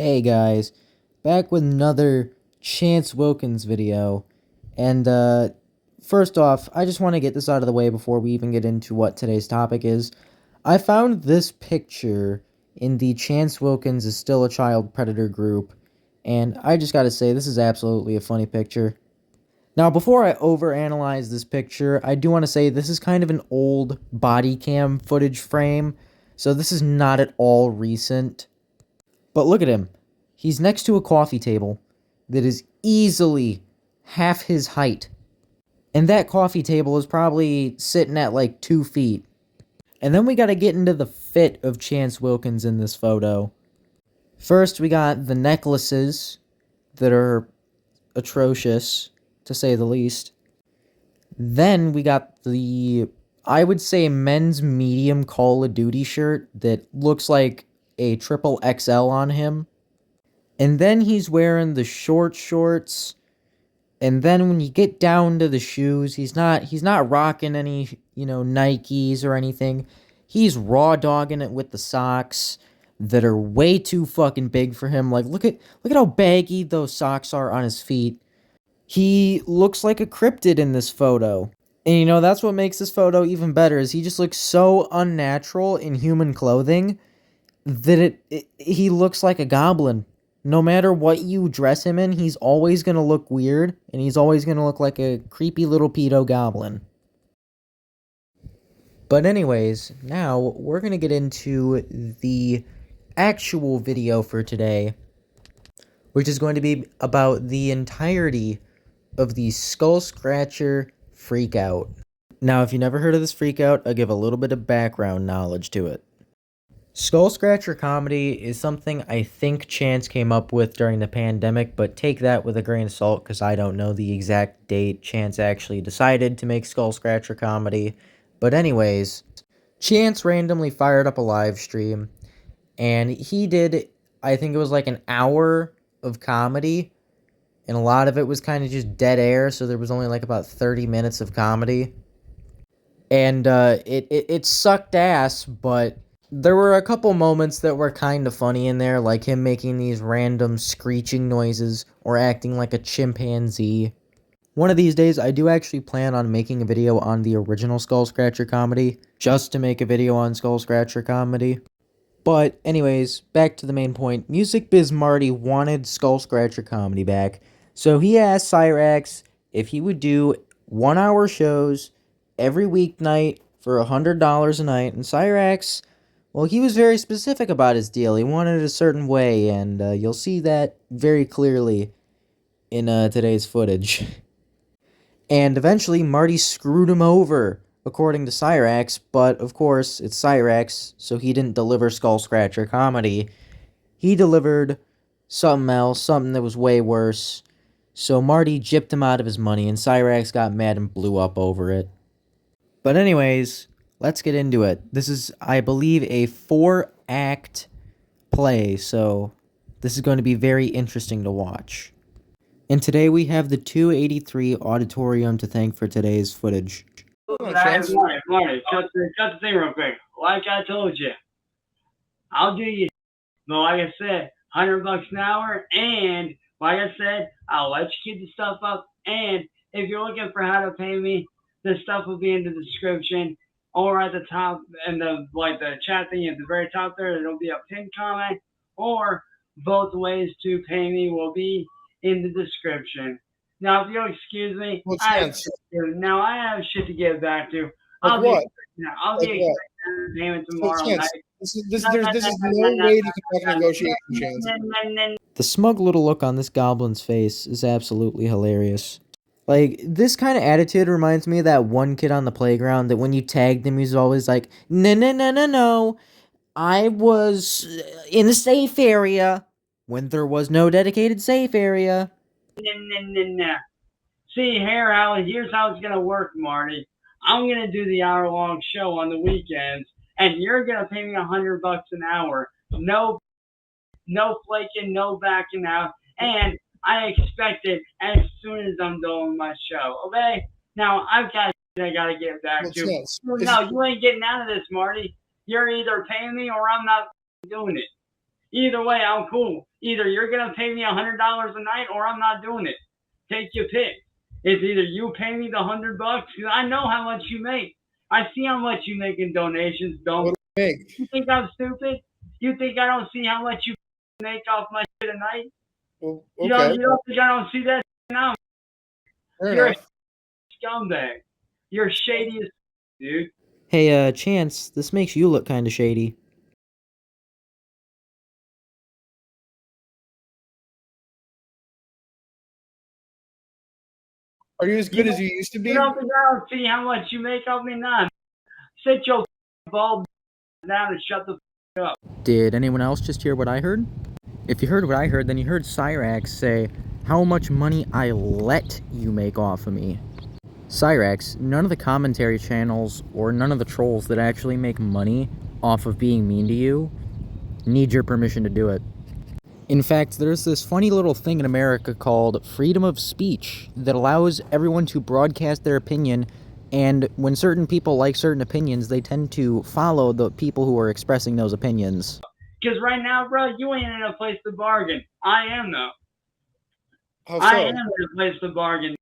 Hey guys, back with another Chance Wilkins video. And first off, I just want to get this out of the way before we even get into what today's topic is. I found this picture in the Chance Wilkins is Still a Child Predator group, and I just gotta say, this is absolutely a funny picture. Now, before I overanalyze this picture, I do want to say this is kind of an old body cam footage frame, so this is not at all recent. But look at him. He's next to a coffee table that is easily half his height. And that coffee table is probably sitting at like 2 feet. And then we gotta get into the fit of Chance Wilkins in this photo. First, we got the necklaces that are atrocious, to say the least. Then we got the, I would say, men's medium Call of Duty shirt that looks like a triple XL on him. And then he's wearing the short shorts. And then when you get down to the shoes, he's not rocking any, Nikes or anything. He's raw dogging it with the socks that are way too fucking big for him. Like look at how baggy those socks are on his feet. He looks like a cryptid in this photo. And that's what makes this photo even better is he just looks so unnatural in human clothing that he looks like a goblin. No matter what you dress him in, he's always going to look weird, and he's always going to look like a creepy little pedo goblin. But anyways, now we're going to get into the actual video for today, which is going to be about the entirety of the Skull Scratcher Freakout. Now, if you never heard of this freakout, I'll give a little bit of background knowledge to it. Skull Scratcher comedy is something I think Chance came up with during the pandemic, but take that with a grain of salt because I don't know the exact date Chance actually decided to make Skull Scratcher comedy. But anyways, Chance randomly fired up a live stream, and he did, I think it was like an hour of comedy, and a lot of it was kind of just dead air, so there was only like about 30 minutes of comedy. And it sucked ass, but there were a couple moments that were kind of funny in there, like him making these random screeching noises or acting like a chimpanzee. One of these days, I do actually plan on making a video on the original Skull Scratcher comedy, just to make a video on Skull Scratcher comedy. But anyways, back to the main point. Music Biz Marty wanted Skull Scratcher comedy back, so he asked Cyraxx if he would do 1-hour shows every weeknight for $100 a night, and Cyraxx, well, he was very specific about his deal. He wanted it a certain way, and you'll see that very clearly in today's footage. And eventually, Marty screwed him over, according to Cyraxx, but of course, it's Cyraxx, so he didn't deliver Skull Scratcher comedy. He delivered something else, something that was way worse. So Marty gypped him out of his money, and Cyraxx got mad and blew up over it. But anyways, let's get into it. This is, I believe, a 4-act play, so this is going to be very interesting to watch. And today we have the 283 Auditorium to thank for today's footage. Marty, cut the thing real quick. Like I told you, I'll do you. But like I said, $100 an hour, and like I said, I'll let you keep the stuff up. And if you're looking for how to pay me, the stuff will be in the description or at the top, and the chat thing at the very top there. It'll be a pinned comment, or both ways to pay me will be in the description. Now, if you'll excuse me, I have shit to get back to. I'll be expecting payment tomorrow night. This is no way to conduct negotiation, Chance. The smug little look on this goblin's face is absolutely hilarious. Like, this kind of attitude reminds me of that one kid on the playground that when you tagged him, he's always like, no, I was in a safe area when there was no dedicated safe area. See, here's how it's going to work, Marty. I'm going to do the hour-long show on the weekends, and you're going to pay me $100 an hour. No flaking, no backing out, and I expect it as soon as I'm doing my show, okay? Now, I've got I got to get back to. No, you ain't getting out of this, Marty. You're either paying me or I'm not doing it. Either way, I'm cool. Either you're gonna pay me $100 a night, or I'm not doing it. Take your pick. It's either you pay me the $100 because I know how much you make. I see how much you make in donations. What Don't do you make? you think I'm stupid? You think I don't see how much you make off my shit a night? Well, You okay, don't think I don't see that now? fair You're a enough. scumbag. You're shady as dude. Hey, Chance, this makes you look kinda shady. Are you as You good as you used to you be? don't think I don't see how much you make off me? Nah. Sit your ball down and shut the up. Did anyone else just hear what I heard? If you heard what I heard, then you heard Cyraxx say how much money I let you make off of me. Cyraxx, none of the commentary channels or none of the trolls that actually make money off of being mean to you need your permission to do it. In fact, there's this funny little thing in America called freedom of speech that allows everyone to broadcast their opinion, and when certain people like certain opinions, they tend to follow the people who are expressing those opinions. Because right now, bro, you ain't in a place to bargain. I am, though. How I so? am in a place to bargain.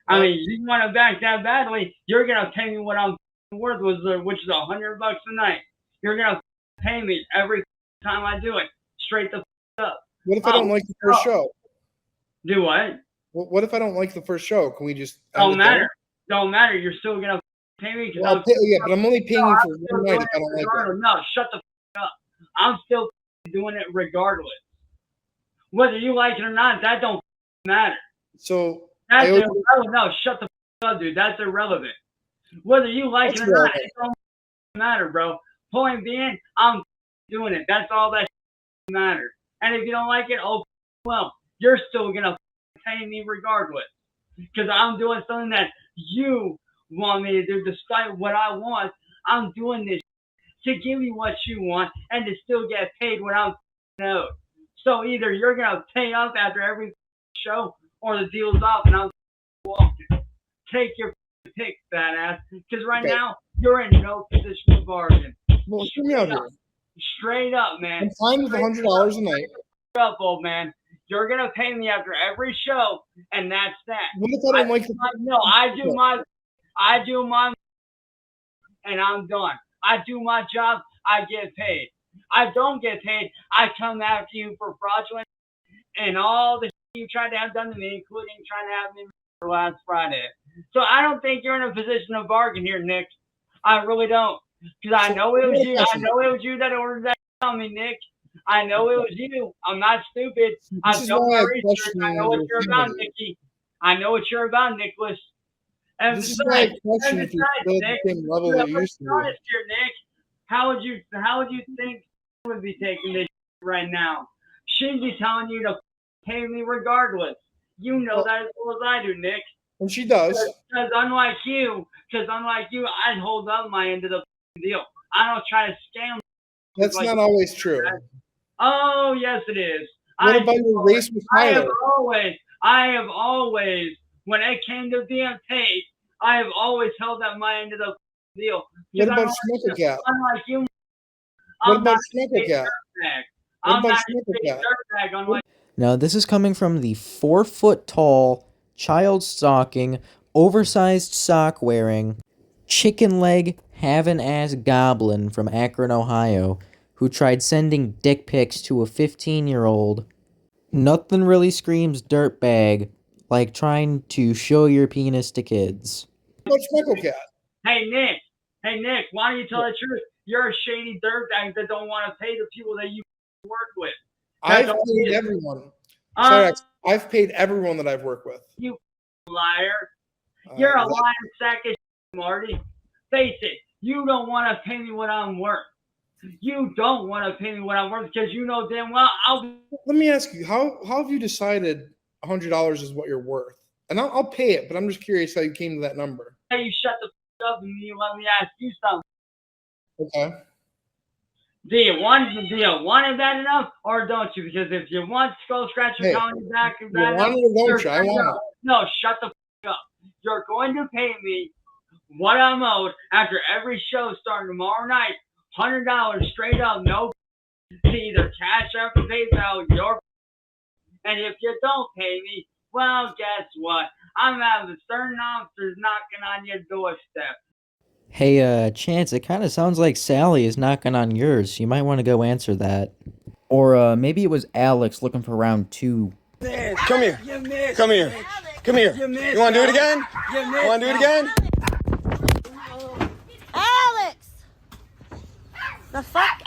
I mean, you want to back that badly, you're going to pay me what I'm worth, which is $100 a night. You're going to pay me every time I do it. Straight the up. What if I don't like the first show? Do what? What if I don't like the first show? Can we just Don't matter. Don't matter. You're still going to pay me. Well, yeah, but I'm only paying you for one night if I don't like it. No, shut the up. I'm still doing it regardless. Whether you like it or not, that don't matter. So that's irrelevant. No, shut the up, dude. That's irrelevant. Whether you like it or not, it don't matter, bro. Point being, I'm doing it. That's all that matters. And if you don't like it, oh well, you're still gonna pay me regardless, because I'm doing something that you want me to do. Despite what I want, I'm doing this to give you what you want and to still get paid when I'm owed. So either you're gonna pay up after every show, or the deal's off and I'm walking. Take your pick, fat ass. Because right now you're in no position to bargain. Well, hear me out here. Straight up, man. I'm fine with $100 a night. Up, old man. You're gonna pay me after every show, and that's that. What if I don't like the? No, I do my, and I'm done. I do my job. I get paid. I don't get paid. I come after you for fraudulent and all the you tried to have done to me, including trying to have me for last Friday. So I don't think you're in a position of bargain here, Nick. I really don't, because I know it was you. I know it was you that ordered that on me, Nick. I know it was you. I'm not stupid. I've done my research. I know what you're about, Nicky. I know what you're about, Nicholas. And this is why I question if you're still at the same level that you used to be. Honest here, Nick. How would you think would be taking this right now? She'd be telling you to pay me regardless. You know that as well as I do, Nick. And she does. Because unlike you, I hold up my end of the deal. I don't try to scam. That's not always true. Oh, yes, it is. What about your race with Tyler? I have always, when it came to being paid, I have always held up my end of the deal. What about Snuckle Cat? Unlike you, what about Snuckle Cat? What about Snuckle Cat? Now, this is coming from the 4-foot-tall, child-stalking, oversized sock-wearing, chicken-leg, having-ass goblin from Akron, Ohio, who tried sending dick pics to a 15-year-old. Nothing really screams dirtbag like trying to show your penis to kids. What about Snuckle Cat? Hey, Nick, why don't you tell the truth? You're a shady dirtbag that don't want to pay the people that you work with. I've paid everyone. Cyraxx, I've paid everyone that I've worked with. You liar. You're a lying sack of shit, Marty. Face it, you don't want to pay me what I'm worth. You don't want to pay me what I'm worth because you know damn well Let me ask you, how have you decided $100 is what you're worth? And I'll pay it, but I'm just curious how you came to that number. Hey, you shut the f up and you let me ask you something. Okay. Do you want it bad enough or don't you? Because if you want Skull Scratcher comedy back and bad enough, I want it. No, shut the f up. You're going to pay me what I'm owed after every show starting tomorrow night. $100 straight up, no to either cash out or PayPal your, and if you don't pay me, well, guess what? I'm having certain officers knocking on your doorstep. Hey, Chance, it kind of sounds like Sally is knocking on yours. You might want to go answer that. Or, maybe it was Alex looking for round 2. Come here. Come here. Come here. You want to do it again? You want to do it again? Alex! The fuck?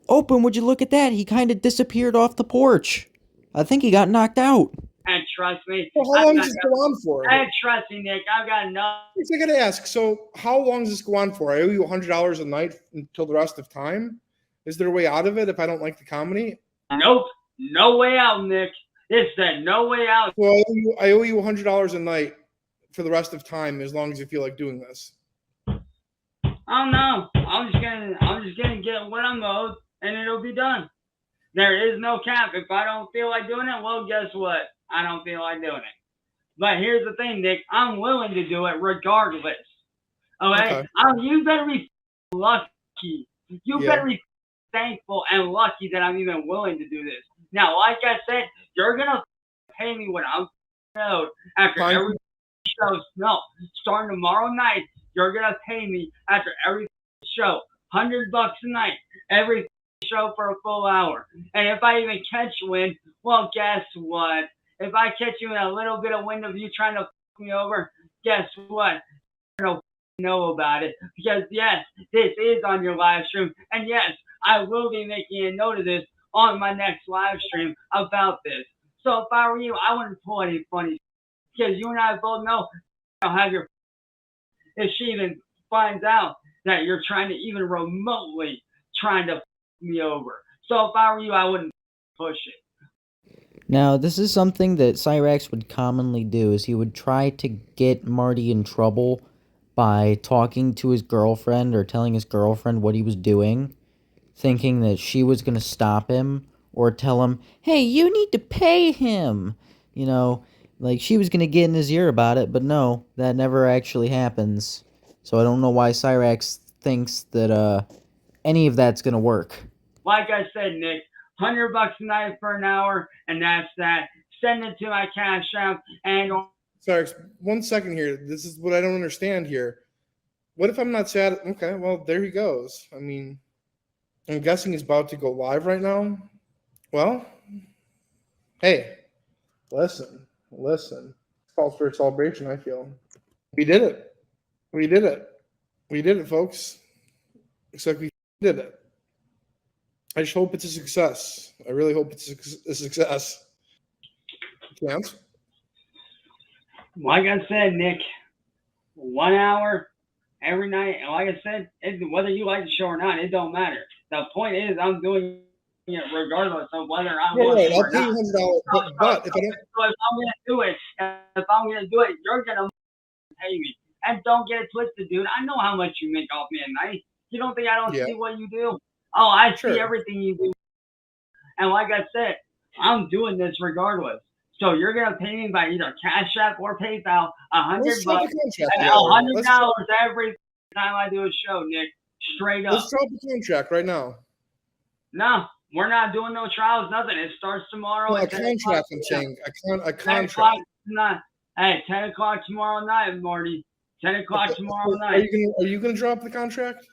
Open, would you look at that? He kind of disappeared off the porch. I think he got knocked out. And trust me, Well, how long does this go on for? and trust me, Nick, I've got enough. I gotta ask. So, how long does this go on for? I owe you $100 a night until the rest of time. Is there a way out of it if I don't like the comedy? Nope, no way out, Nick. It said no way out. So I owe you $100 a night for the rest of time as long as you feel like doing this. I don't know. I'm just gonna get what I'm owed, and it'll be done. There is no cap. If I don't feel like doing it, well, guess what? I don't feel like doing it. But here's the thing, Nick. I'm willing to do it regardless. Okay? You better be lucky. You better be thankful and lucky that I'm even willing to do this. Now, like I said, you're gonna pay me what I'm owed after every show. No, starting tomorrow night, you're gonna pay me after every show, $100 a night, every show for a full hour. And if I even catch wind, well, guess what? If I catch you in a little bit of wind of you trying to fuck me over, guess what? I don't know about it, because yes, this is on your live stream, and yes, I will be making a note of this on my next live stream about this. So if I were you, I wouldn't pull any funny, because you and I both know I'll have your. If she even finds out that you're trying to even remotely trying to fuck me over. So if I were you, I wouldn't push it. Now, this is something that Cyraxx would commonly do, is he would try to get Marty in trouble by talking to his girlfriend or telling his girlfriend what he was doing, thinking that she was going to stop him, or tell him, hey, you need to pay him. You know, like she was going to get in his ear about it, but no, that never actually happens. So I don't know why Cyraxx thinks that any of that's going to work. Like I said, Nick, $100 a night for an hour, and that's that. Send it to my cash app, and Sorry, 1 second here. This is what I don't understand here. What if I'm not sad? Okay, well, there he goes. I mean, I'm guessing he's about to go live right now. Well, hey, listen. It's called for a celebration, I feel. We did it. We did it, folks. Except we did it. I just hope it's a success. I really hope it's a success. Chance? like I said, Nick, 1 hour every night. And like I said, whether you like the show or not, it don't matter. The point is, I'm doing it regardless of whether I'm I'll pay you or not. $100, but if I don't, So if I'm gonna do it, you're gonna pay me. And don't get it twisted, dude. I know how much you make off me at night. You don't think I don't see what you do? Oh, I see everything you do. And like I said, I'm doing this regardless. So you're gonna pay me by either Cash App or PayPal $100, $100 every time I do a show, Nick. Straight up. Let's drop the contract right now. No, we're not doing no trials, nothing. It starts tomorrow. No, a contract, I'm saying. A contract. Hey, 10 o'clock tomorrow night, Marty. 10 o'clock tomorrow night. Are you gonna drop the contract?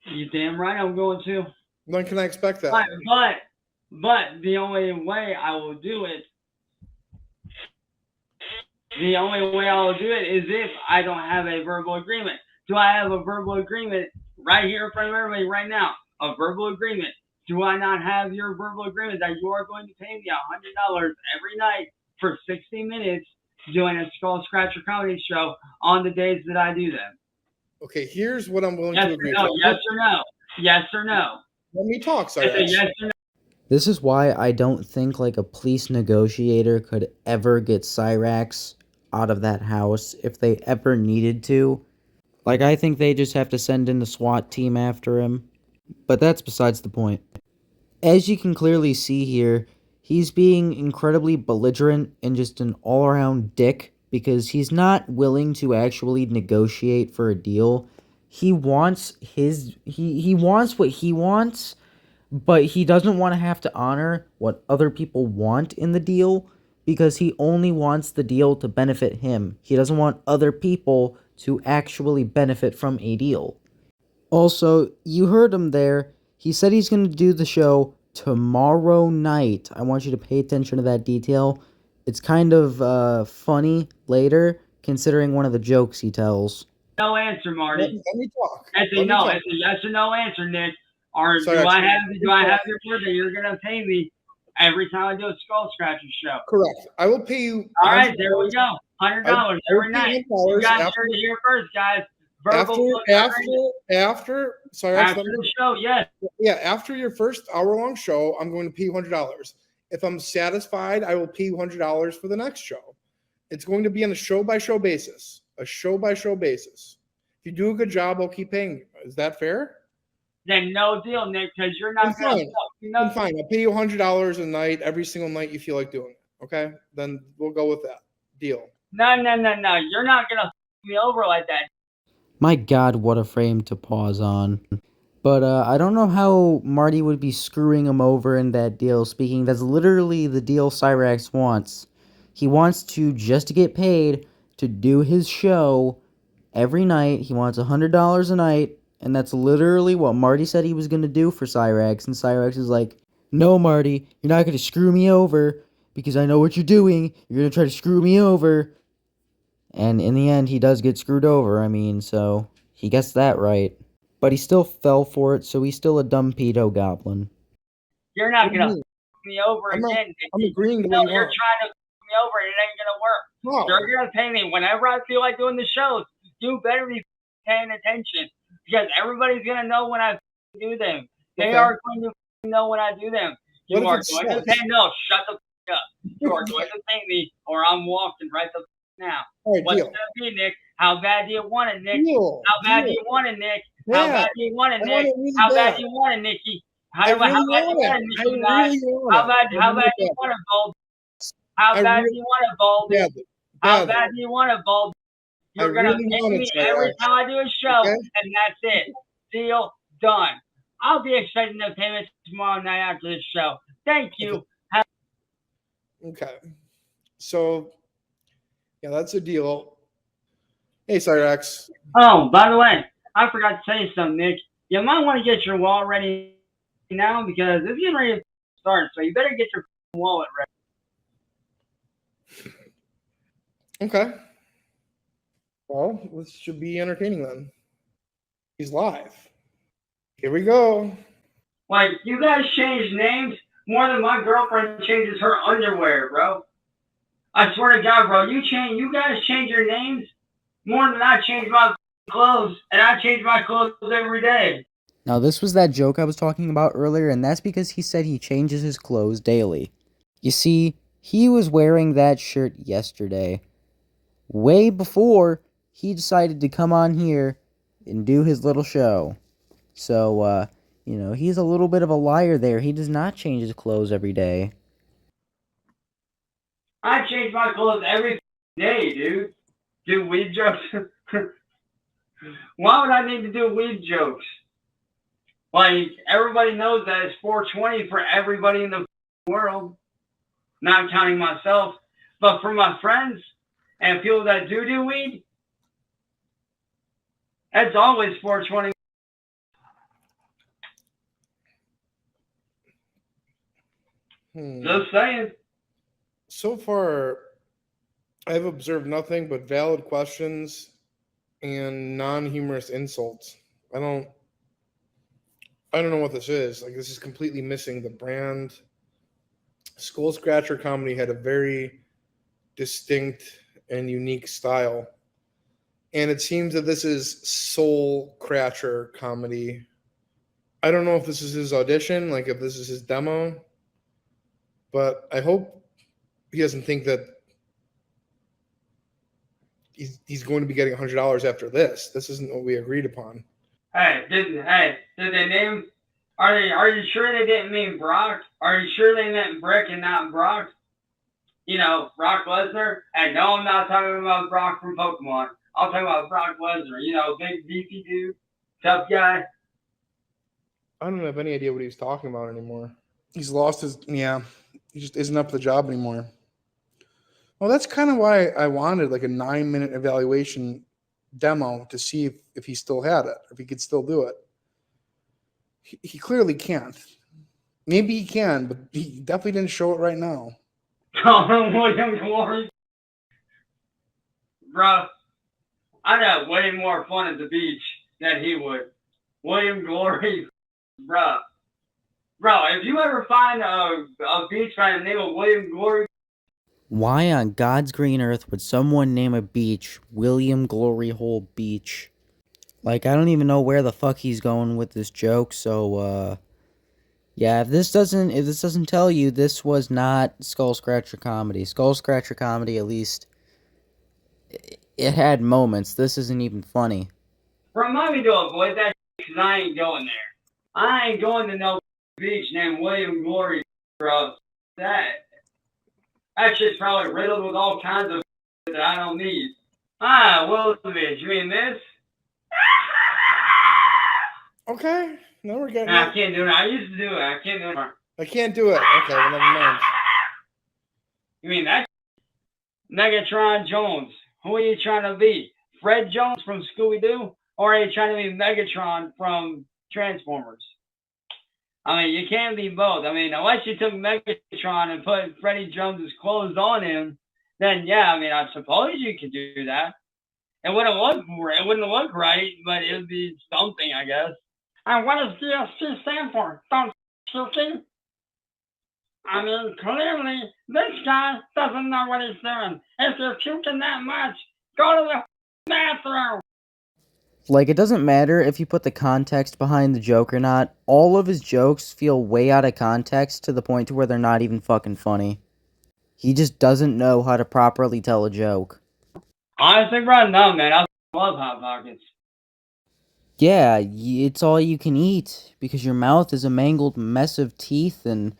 You damn right I'm going to. When can I expect that? But the only way I will do it is if I don't have a verbal agreement. Do I have a verbal agreement right here in front of everybody right now? A verbal agreement. Do I not have your verbal agreement that you are going to pay me $100 every night for 60 minutes doing a Skull Scratcher comedy show on the days that I do them? Okay, here's what I'm willing to agree to. Yes or no? Yes or no? Let me talk, sorry. Yes or no? This is why I don't think like a police negotiator could ever get Cyraxx out of that house if they ever needed to. Like, I think they just have to send in the SWAT team after him. But that's besides the point. As you can clearly see here, he's being incredibly belligerent and just an all-around dick because he's not willing to actually negotiate for a deal. he wants he wants what he wants, but he doesn't want to have to honor what other people want in the deal because he only wants the deal to benefit him. He doesn't want other people to actually benefit from a deal. Also, you heard him there. He said he's going to do the show tomorrow night. I want you to pay attention to that detail. It's kind of funny later, considering one of the jokes he tells. No answer, Marty. Let me talk. That's a no. That's a yes or no answer, Nick. Or do I have your word that you're gonna pay me every time I do a skull scratching show? Correct. I will pay you. All right, there we go. $100 every night. You guys heard it here first, guys. After the show, yes. Yeah, after your first hour-long show, I'm going to pay you $100. If I'm satisfied, I will pay you $100 for the next show. It's going to be on a show-by-show basis. A show-by-show basis. If you do a good job, I'll keep paying you. Is that fair? Then no deal, Nick, because you're not going to. I'm fine. I'll pay you $100 a night every single night you feel like doing it. Okay? Then we'll go with that. Deal. No. You're not going to me over like that. My God, what a frame to pause on. But I don't know how Marty would be screwing him over in that deal, speaking that's literally the deal Cyraxx wants. He wants to just get paid to do his show every night. He wants $100 a night, and that's literally what Marty said he was going to do for Cyraxx. And Cyraxx is like, no, Marty, you're not going to screw me over because I know what you're doing. You're going to try to screw me over. And in the end, he does get screwed over, I mean, so he gets that right. But he still fell for it, so he's still a dumb pedo goblin. You're not going to me over again. I'm agreeing to what you you're want. trying to me over, and it ain't going to work. No. You're going to pay me whenever I feel like doing the shows. You better be paying attention, because everybody's going to know when I do them. They are going to know when I do them. You are going to pay. No, shut the up. You are going to pay me, or I'm walking right the now. Right, what's it going to be, Nick? How bad do you want it, Nick? How bad do you want it, Nick? How bad do you want it, Nick? How bad do you want it, Nicky? How bad do you want it, Nicky? How bad do you want it, Bold? How bad do you want it, Bold? How bad do you want it, Bold? You're going to pay me every time I do a show, and that's it. Deal done. I'll be expecting the payments tomorrow night after this show. Thank you. Okay. So, yeah, that's a deal. Hey, Cyraxx. Oh, by the way, I forgot to tell you something, Nick. You might want to get your wall ready now because it's getting ready to start. So you better get your wallet ready. Okay. Well, this should be entertaining then. He's live. Here we go. Like, you guys change names more than my girlfriend changes her underwear, bro. I swear to God, bro, you guys change your names more than I change my clothes, and I change my clothes every day. Now, this was that joke I was talking about earlier, and that's because he said he changes his clothes daily. You see, he was wearing that shirt yesterday, way before he decided to come on here and do his little show. So, you know, he's a little bit of a liar there. He does not change his clothes every day. I change my clothes every day, dude. Do weed jokes? Why would I need to do weed jokes? Like, everybody knows that it's 420 for everybody in the world. Not counting myself. But for my friends and people that do weed, it's always 420. Just saying. So far, I've observed nothing but valid questions and non-humorous insults. I don't know what this is. Like, this is completely missing the brand. Skull Scratcher comedy had a very distinct and unique style. And it seems that this is Soul Scratcher comedy. I don't know if this is his audition, like if this is his demo, but I hope he doesn't think that he's going to be getting $100 after this. This isn't what we agreed upon. Hey, did they name? Are you sure they didn't mean Brock? Are you sure they meant Brick and not Brock? You know, Brock Lesnar. And no, I'm not talking about Brock from Pokemon. I'm talking about Brock Lesnar. You know, big beefy dude, tough guy. I don't have any idea what he's talking about anymore. He's lost his, yeah, he just isn't up to the job anymore. Well, that's kind of why I wanted like a 9-minute evaluation demo to see if he still had it, if he could still do it. He clearly can't. Maybe he can, but he definitely didn't show it right now. William Glory. Bro, I'd have way more fun at the beach than he would. William Glory, bro. Bro, if you ever find a beach by the name of William Glory. Why on God's green earth would someone name a beach William Glory Hole Beach? Like, I don't even know where the fuck he's going with this joke, so, yeah, if this doesn't tell you, this was not Skull Scratcher comedy. Skull Scratcher comedy, at least, it had moments. This isn't even funny. Remind me to avoid that because I ain't going there. I ain't going to no beach named William Glory, bro. That shit's probably riddled with all kinds of that I don't need. Will Beach, you mean this? Okay, now we're getting. Nah, I can't do it. I used to do it. I can't do it anymore. I can't do it. Okay, well, never mind. You mean that? Megatron Jones. Who are you trying to be? Fred Jones from Scooby-Doo? Or are you trying to be Megatron from Transformers? I mean, you can't be both. I mean, unless you took Megatron and put Freddie Jones's clothes on him, then yeah, I mean, I suppose you could do that. It wouldn't look right, but it would be something, I guess. And what does DSP stand for? Don't you see? I mean, clearly, this guy doesn't know what he's doing. If you're puking that much, go to the bathroom. Like, it doesn't matter if you put the context behind the joke or not. All of his jokes feel way out of context to the point to where they're not even fucking funny. He just doesn't know how to properly tell a joke. Honestly, bro, no, man. I love Hot Pockets. Yeah, it's all you can eat because your mouth is a mangled mess of teeth and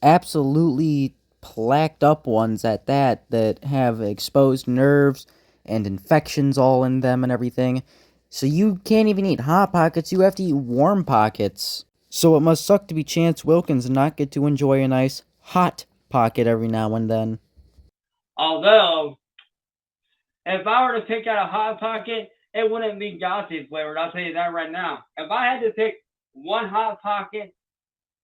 absolutely plaqued up ones at that have exposed nerves and infections all in them and everything. So you can't even eat Hot Pockets, you have to eat Warm Pockets. So it must suck to be Chance Wilkins and not get to enjoy a nice Hot Pocket every now and then. Although, if I were to pick out a Hot Pocket, it wouldn't be Gothy flavored. I'll tell you that right now. If I had to pick one Hot Pocket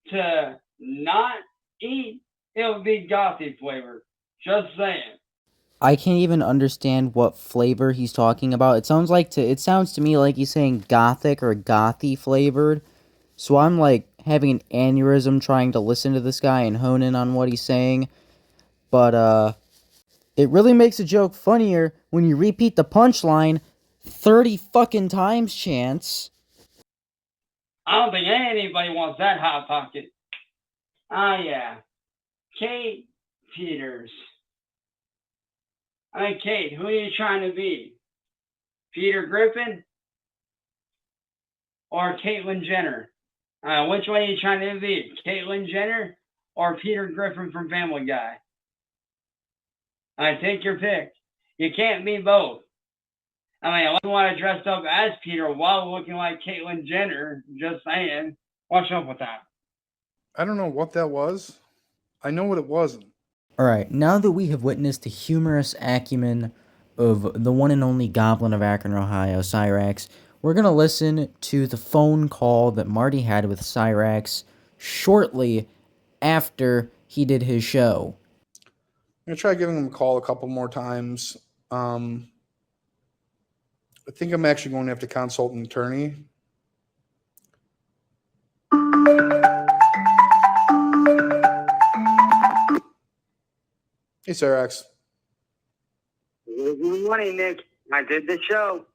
to not eat, it would be Gothy flavored. Just saying. I can't even understand what flavor he's talking about. It sounds to me like he's saying gothic or gothy flavored. So I'm like having an aneurysm trying to listen to this guy and hone in on what he's saying. But it really makes a joke funnier when you repeat the punchline 30 fucking times, Chance. I don't think anybody wants that Hot Pocket. Yeah. Kate Peters. I mean, Kate, who are you trying to be? Peter Griffin or Caitlyn Jenner? Which one are you trying to be? Caitlyn Jenner or Peter Griffin from Family Guy? Take your pick. You can't be both. I mean, unless you want to dress up as Peter while looking like Caitlyn Jenner, just saying. Watch out with that. I don't know what that was. I know what it wasn't. Alright, now that we have witnessed the humorous acumen of the one and only Goblin of Akron, Ohio, Cyraxx, we're going to listen to the phone call that Marty had with Cyraxx shortly after he did his show. I'm going to try giving him a call a couple more times. I think I'm actually going to have to consult an attorney. Hey, Cyraxx. Good morning, Nick. I did the show.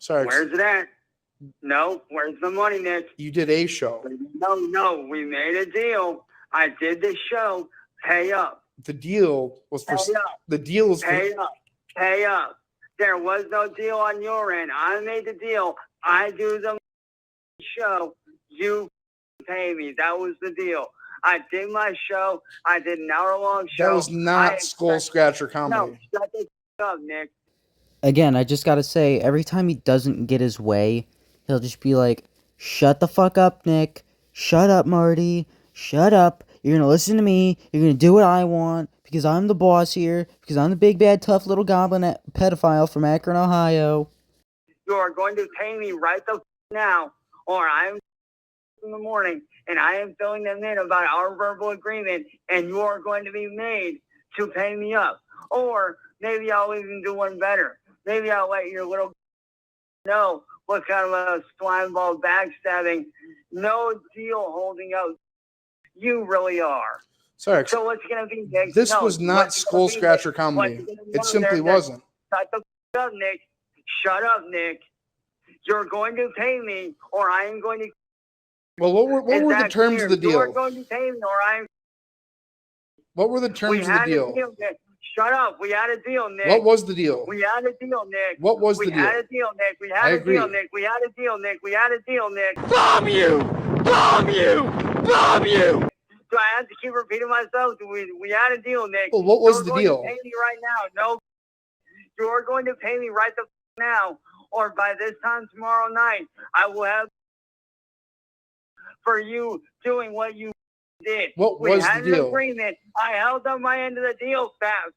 Cyraxx. Where's it at? No, where's the money, Nick? You did a show. No, we made a deal. I did the show. Pay up. The deal was for. Pay up. The deal was for. Pay up. Pay up. There was no deal on your end. I made the deal. I do the show. You pay me. That was the deal. I did my show. I did an hour-long show. That was not Skull Scratcher comedy. No, shut the up, Nick. Again, I just gotta say, every time he doesn't get his way, he'll just be like, shut the fuck up, Nick. Shut up, Marty. Shut up. You're gonna listen to me. You're gonna do what I want because I'm the boss here. Because I'm the big, bad, tough little goblin pedophile from Akron, Ohio. You are going to pay me right the now, or I'm in the morning and I am filling them in about our verbal agreement, and you are going to be made to pay me up. Or maybe I'll even do one better. Maybe I'll let your little know what kind of a slime ball backstabbing, no deal holding out you really are. Sorry, So what's going to be, Nick? this No, was not what's Skull gonna be, Scratcher Nick? comedy. What's gonna be It simply there, wasn't. Shut the f- up, Nick. Shut up, Nick. You're going to pay me, or I am going to. Well, what were the terms clear? of the You are deal? going to pay me, or I am. What were the We terms of the had a deal? deal, Nick. Shut up. We had a deal, Nick. What was the deal? We had a deal, Nick. What was We the had deal? a deal, Nick. We I had a agree. deal, Nick. We had a deal, Nick. We had a deal, Nick. Bomb you! Bomb you! Bomb you! Do I have to keep repeating myself? We had a deal, Nick. Well, what was You're the going deal? to pay me right now. No, you're going to pay me right the now, or by this time tomorrow night, I will have for you doing what you did. What we was had the deal? an agreement. I held up my end of the deal fast.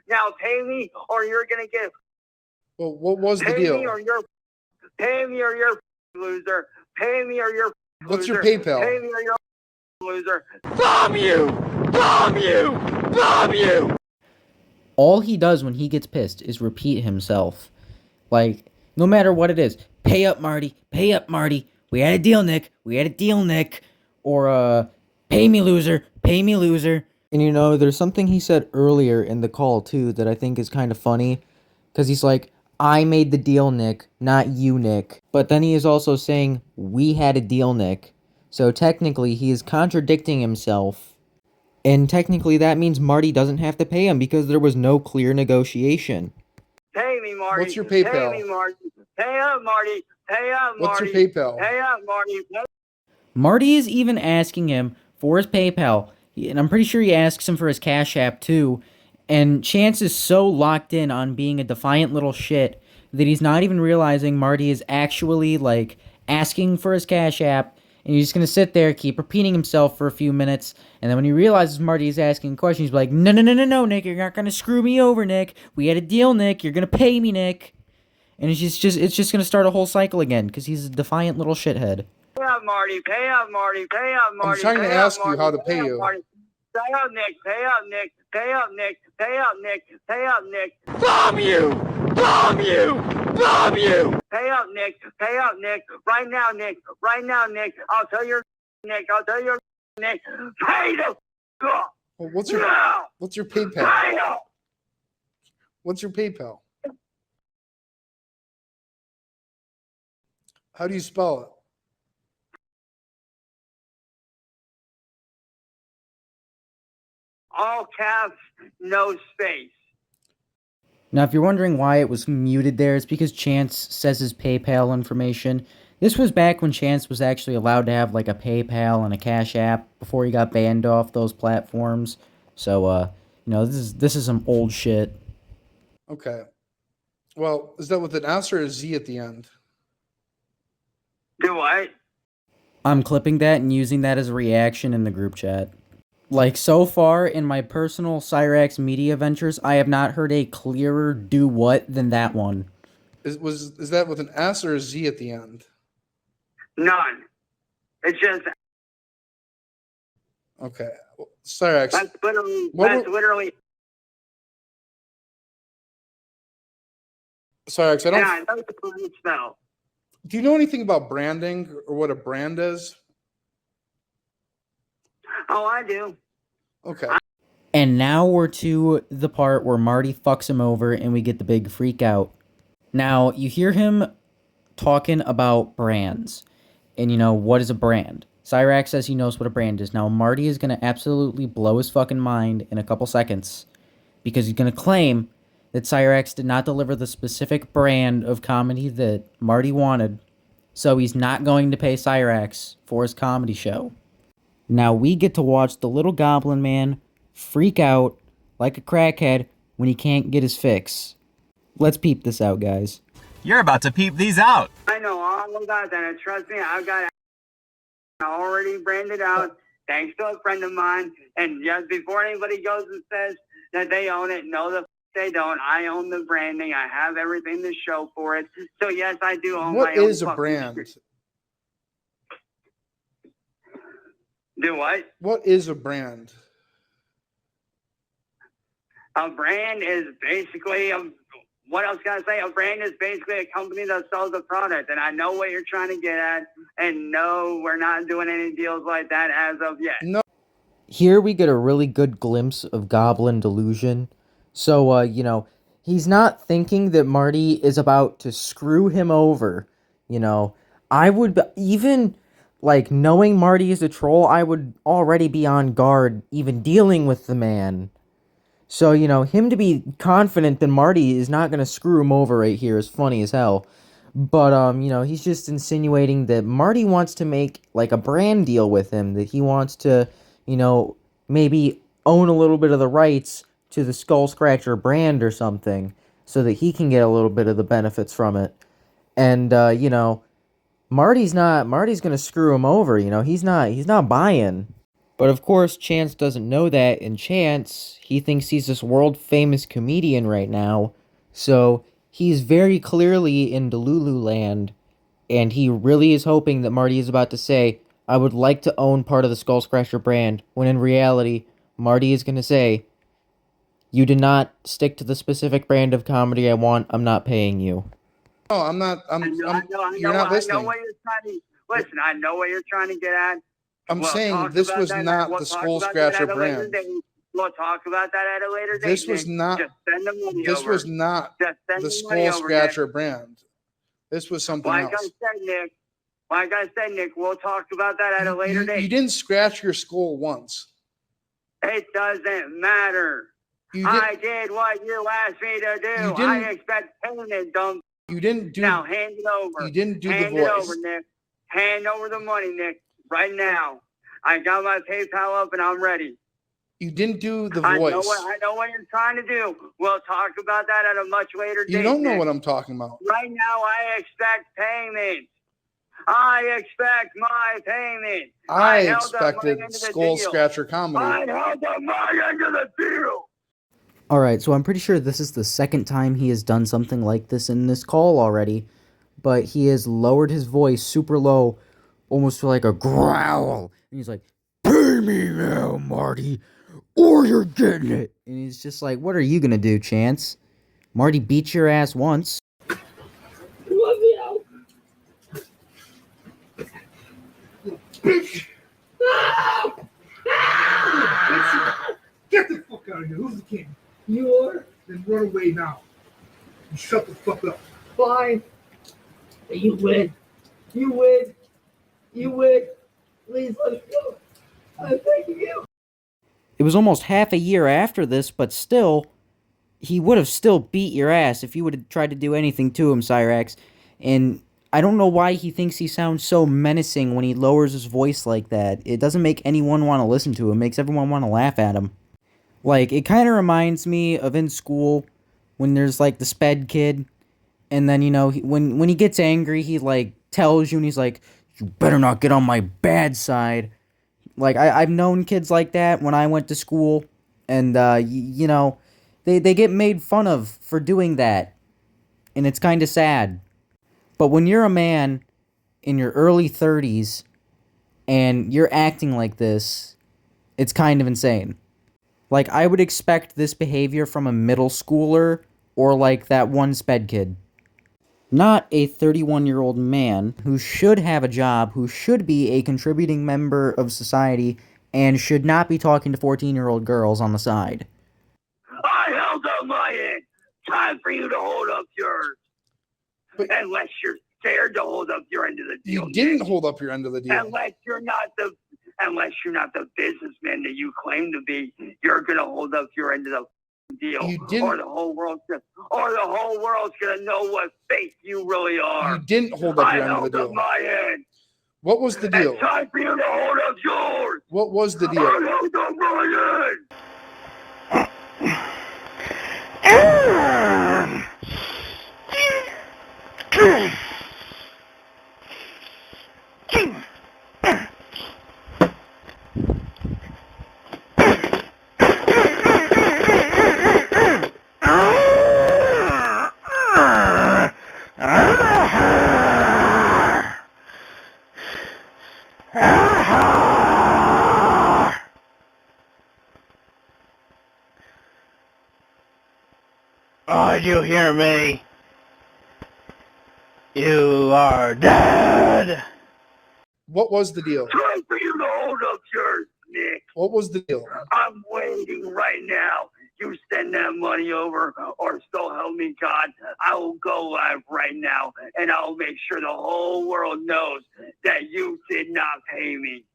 Now pay me, or you're gonna get Well, what was the pay deal? me, or you're pay me, or you're loser. Pay me, or you're What's your loser. PayPal? Pay me, or you're loser. Bomb you! Bomb you! Bomb you! All he does when he gets pissed is repeat himself. Like, no matter what it is. Pay up, Marty. Pay up, Marty. We had a deal, Nick. We had a deal, Nick. Or, pay me, loser. Pay me, loser. And you know, there's something he said earlier in the call, too, that I think is kind of funny. Because he's like, I made the deal, Nick, not you, Nick. But then he is also saying, we had a deal, Nick. So technically, he is contradicting himself. And technically, that means Marty doesn't have to pay him because there was no clear negotiation. Pay me, Marty. What's your PayPal? Pay me, Marty. Pay up, Marty. Pay up, What's Marty. your PayPal? Pay up, Marty. Marty is even asking him for his PayPal, and I'm pretty sure he asks him for his Cash App too. And Chance is so locked in on being a defiant little shit that he's not even realizing Marty is actually, like, asking for his Cash App, and he's just gonna sit there, keep repeating himself for a few minutes, and then when he realizes Marty is asking questions, he's like, no, no, no, no, no, Nick, you're not gonna screw me over, Nick. We had a deal, Nick. You're gonna pay me, Nick. And it's just gonna start a whole cycle again, because he's a defiant little shithead. Pay up, Marty. Pay up, Marty. Pay up, Marty. I'm trying to Pay up, ask you Marty. how to pay up, you. Marty. Pay up, Nick. Pay up, Nick. Pay up, Nick. Pay up, Nick. Pay up, Nick. Bomb you! Bomb you! Bomb you! Pay up, Nick. Pay up, Nick. Right now, Nick. Right now, Nick. I'll tell your Nick. I'll tell your Nick. Pay the up. Well, what's your PayPal? Pay up. What's your PayPal? How do you spell it? All caps, no space. Now, if you're wondering why it was muted there, it's because Chance says his PayPal information. This was back when Chance was actually allowed to have, like, a PayPal and a Cash App before he got banned off those platforms. So, you know, this is some old shit. Okay. Well, is that with an S or a Z at the end? Do what? I'm clipping that and using that as a reaction in the group chat. Like, so far in my personal Cyraxx media ventures, I have not heard a clearer do what than that one. Is that with an S or a Z at the end? None. It's just Okay. Cyraxx. that's literally What Cyraxx, I don't. Yeah, I know the blue spell. Do you know anything about branding or what a brand is? Oh, I do. Okay. And now we're to the part where Marty fucks him over and we get the big freak out. Now, you hear him talking about brands. And, you know, what is a brand? Cyraxx says he knows what a brand is. Now, Marty is going to absolutely blow his fucking mind in a couple seconds. Because he's going to claim that Cyraxx did not deliver the specific brand of comedy that Marty wanted. So he's not going to pay Cyraxx for his comedy show. Now we get to watch the little goblin man freak out like a crackhead when he can't get his fix. Let's peep this out, guys. You're about to peep these out. I know all about that. And trust me, I've got already branded out thanks to a friend of mine. And just before anybody goes and says that they own it, no, they don't. I own the branding. I have everything to show for it. So yes, I do own What my own is a brand? Do what? What is a brand? A brand is basically what else can I say? A brand is basically a company that sells a product. And I know what you're trying to get at. And no, we're not doing any deals like that as of yet. No. Here we get a really good glimpse of Goblin delusion. So, you know, he's not thinking that Marty is about to screw him over. You know, I would even, like, knowing Marty is a troll, I would already be on guard, even dealing with the man. So, you know, him to be confident that Marty is not going to screw him over right here is funny as hell. But, you know, he's just insinuating that Marty wants to make, like, a brand deal with him, that he wants to, you know, maybe own a little bit of the rights to the Skull Scratcher brand or something, so that he can get a little bit of the benefits from it. And, you know, Marty's gonna screw him over, you know, he's not buying. But of course, Chance doesn't know that, and Chance, he thinks he's this world-famous comedian right now, so he's very clearly in Delulu land, and he really is hoping that Marty is about to say, I would like to own part of the Skull Scratcher brand, when in reality, Marty is going to say, you did not stick to the specific brand of comedy I want, I'm not paying you. No, I'm not. You're not listening. I know what you're trying to listen. I know what you're trying to get at. I'm saying this was not the Skull Scratcher brand. We'll talk about that at a later date. This was not. Just send the money This over. was not the Skull Scratcher brand. This was something else. Like I said, Nick, we'll talk about that at a later date. You didn't scratch your skull once. It doesn't matter. I did what you asked me to do. I expect payment, dumb. You didn't do. Now hand it over. You didn't do the voice. Hand it over, Nick. Hand over the money, Nick. Right now. I got my PayPal up and I'm ready. You didn't do the voice. I know what you're trying to do. We'll talk about that at a much later date. You don't know what I'm talking about. Right now, I expect payment. I expect my payment. I expected Skull Scratcher comedy. I held up my end of the deal. Alright, so I'm pretty sure this is the second time he has done something like this in this call already, but he has lowered his voice super low, almost to like a growl, and he's like, pay me now, Marty, or you're getting it. And he's just like, what are you gonna do, Chance? Marty beat your ass once. Get the fuck out of here. Who's the king? You are? Then run away now. And shut the fuck up. Fine. You win. You win. You win. Please let me go. I'm thanking you. It was almost half a year after this, but still, he would have still beat your ass if you would have tried to do anything to him, Cyraxx. And I don't know why he thinks he sounds so menacing when he lowers his voice like that. It doesn't make anyone want to listen to him. It makes everyone want to laugh at him. Like, it kind of reminds me of in school when there's, like, the sped kid. And then, you know, when he gets angry, he, like, tells you and he's like, you better not get on my bad side. Like, I've known kids like that when I went to school. And, you know, they get made fun of for doing that. And it's kind of sad. But when you're a man in your early 30s and you're acting like this, it's kind of insane. Like, I would expect this behavior from a middle schooler or, like, that one sped kid. Not a 31-year-old man who should have a job, who should be a contributing member of society, and should not be talking to 14-year-old girls on the side. I held up my end. Time for you to hold up yours. Unless you're scared to hold up your end of the deal. You didn't hold up your end of the deal. Unless you're not the businessman that you claim to be, you're gonna hold up your end of the deal. You didn't. Or the whole world's gonna know what fake you really are. You didn't hold up your end of the deal. I held up my end. What was the deal? It's time for you to hold up yours. What was the deal? I held up my end. Oh, you hear me? You are dead. What was the deal? Time for you to hold up yours, Nick. What was the deal? I'm waiting right now. You send that money over, or so help me God, I will go live right now, and I'll make sure the whole world knows that you did not pay me.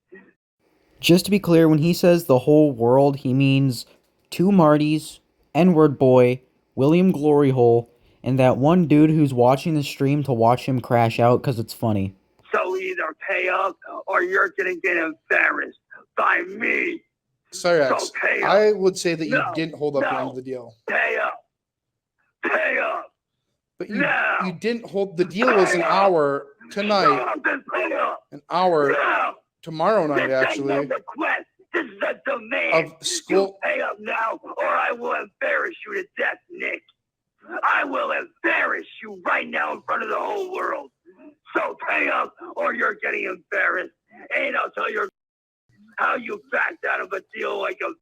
Just to be clear, when he says the whole world, he means 2 Martys, N-word boy, William Gloryhole, and that one dude who's watching the stream to watch him crash out because it's funny. So either pay up, or you're gonna get embarrassed by me. Cyraxx, So pay up. I would say that you No, didn't hold up your no. end of the deal. Pay up. Pay up. But No. you didn't hold the deal was an hour tonight, No, pay up. an hour No. tomorrow night This ain't actually no request. This is a demand. of school. You pay up now, or I will embarrass you to death, Nick. I will embarrass you right now in front of the whole world. So pay up, or you're getting embarrassed. And I'll tell you how you backed out of a deal like a,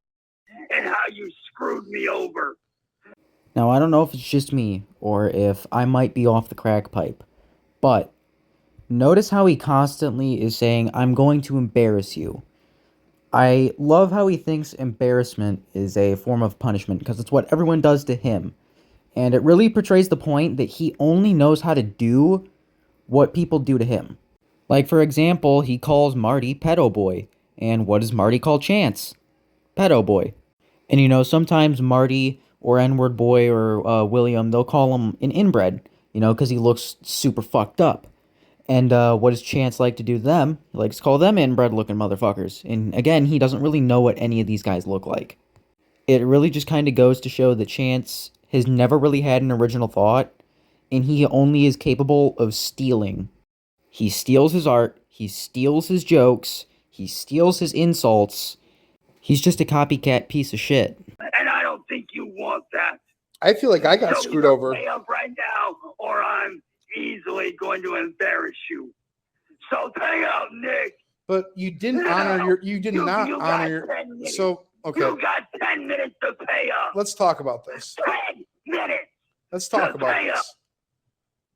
and how you screwed me over. Now, I don't know if it's just me, or if I might be off the crack pipe, but notice how he constantly is saying, I'm going to embarrass you. I love how he thinks embarrassment is a form of punishment, because it's what everyone does to him. And it really portrays the point that he only knows how to do what people do to him. Like, for example, he calls Marty Pedo Boy. And what does Marty call Chance? Pedo Boy. And you know, sometimes Marty or N-word boy or William, they'll call him an inbred, you know, because he looks super fucked up. And what does Chance like to do to them? He likes to call them inbred looking motherfuckers. And again, he doesn't really know what any of these guys look like. It really just kind of goes to show that Chance has never really had an original thought, and he only is capable of stealing. He steals his art, he steals his jokes, he steals his insults. He's just a copycat piece of shit. And I don't think you want that. I feel like I got So screwed either over. Pay up right now, or I'm easily going to embarrass you. So pay up, Nick. But you didn't No. honor your you did not you honor got your 10 minutes. so okay. You got 10 minutes to pay up. Let's talk about this. 10 minutes. Let's talk about Pay up. this.